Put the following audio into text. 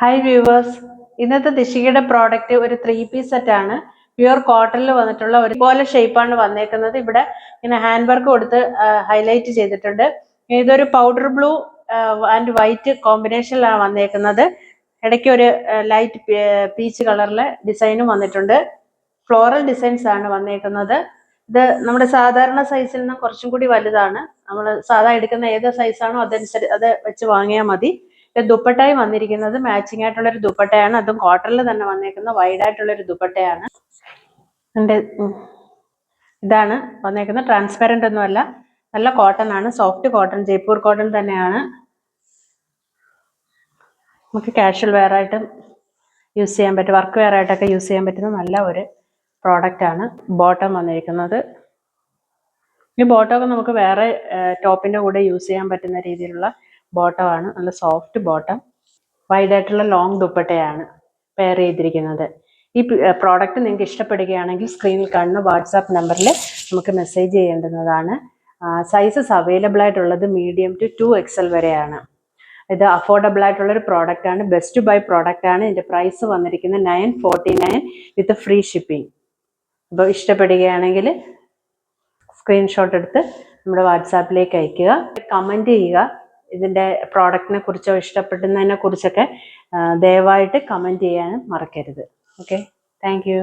Hi viewers, ഇന്നത്തെ ദിശികയുടെ product ഒരു 3 piece set ആണ്. പ്യുവർ കോട്ടണിൽ വന്നിട്ടുള്ള ഒരുപോലെ ഷേപ്പാണ് വന്നേക്കുന്നത്. ഇവിടെ ഇങ്ങനെ ഹാൻഡ് വർക്ക് കൊടുത്ത് ഹൈലൈറ്റ് ചെയ്തിട്ടുണ്ട്. ഇതൊരു പൗഡർ ബ്ലൂ ആൻഡ് വൈറ്റ് കോമ്പിനേഷനിലാണ് വന്നേക്കുന്നത്. ഇടയ്ക്ക് ഒരു ലൈറ്റ് പീച്ച് കളറിലെ ഡിസൈനും വന്നിട്ടുണ്ട്. ഫ്ലോറൽ ഡിസൈൻസ് ആണ് വന്നേക്കുന്നത്. ഇത് നമ്മുടെ സാധാരണ സൈസിൽ നിന്ന് കുറച്ചും കൂടി വലുതാണ്. നമ്മൾ സാധാ എടുക്കുന്ന ഏത് സൈസാണോ അതനുസരിച്ച് അത് വെച്ച് വാങ്ങിയാൽ മതി. ദുപ്പട്ടയും വന്നിരിക്കുന്നത് മാച്ചിങ് ആയിട്ടുള്ള ഒരു ദുപ്പട്ടയാണ്. അതും കോട്ടണിൽ തന്നെ വന്നേക്കുന്ന വൈഡ് ആയിട്ടുള്ള ഒരു ദുപ്പട്ടയാണ്. ഇതാണ് വന്നേക്കുന്നത്. ട്രാൻസ്പെറന്റ് ഒന്നുമല്ല, നല്ല കോട്ടൺ ആണ്. സോഫ്റ്റ് കോട്ടൺ, ജയ്പൂർ കോട്ടൺ തന്നെയാണ്. നമുക്ക് കാഷ്വൽ വെയർ ആയിട്ടും യൂസ് ചെയ്യാൻ പറ്റും, വർക്ക് വെയർ ആയിട്ടൊക്കെ യൂസ് ചെയ്യാൻ പറ്റുന്ന നല്ല ഒരു പ്രോഡക്റ്റ് ആണ്. ബോട്ടം വന്നിരിക്കുന്നത്, ഈ ബോട്ടമൊക്കെ നമുക്ക് വേറെ ടോപ്പിന്റെ കൂടെ യൂസ് ചെയ്യാൻ പറ്റുന്ന രീതിയിലുള്ള ബോട്ടമാണ്. നല്ല സോഫ്റ്റ് ബോട്ടം, വൈഡ് ആയിട്ടുള്ള ലോങ് ദുപ്പട്ടയാണ് പെയർ ചെയ്തിരിക്കുന്നത്. ഈ പ്രോഡക്റ്റ് നിങ്ങൾക്ക് ഇഷ്ടപ്പെടുകയാണെങ്കിൽ സ്ക്രീനിൽ കാണുന്ന വാട്സാപ്പ് നമ്പറിൽ നമുക്ക് മെസ്സേജ് ചെയ്യേണ്ടുന്നതാണ്. സൈസസ് അവൈലബിൾ ആയിട്ടുള്ളത് മീഡിയം ടു 2XL വരെയാണ്. ഇത് അഫോർഡബിൾ ആയിട്ടുള്ളൊരു പ്രോഡക്റ്റ് ആണ്. ബെസ്റ്റ് ബൈ പ്രോഡക്റ്റ് ആണ്. ഇതിൻ്റെ പ്രൈസ് വന്നിരിക്കുന്നത് 949 വിത്ത് ഫ്രീ ഷിപ്പിംഗ്. അപ്പോൾ ഇഷ്ടപ്പെടുകയാണെങ്കിൽ സ്ക്രീൻഷോട്ട് എടുത്ത് നമ്മുടെ വാട്സാപ്പിലേക്ക് അയയ്ക്കുക, കമൻറ്റ് ചെയ്യുക. ഇതിൻ്റെ പ്രോഡക്റ്റിനെ കുറിച്ചോ ഇഷ്ടപ്പെടുന്നതിനെ കുറിച്ചൊക്കെ ദയവായിട്ട് കമൻറ്റ് ചെയ്യാനും മറക്കരുത്. Okay, thank you.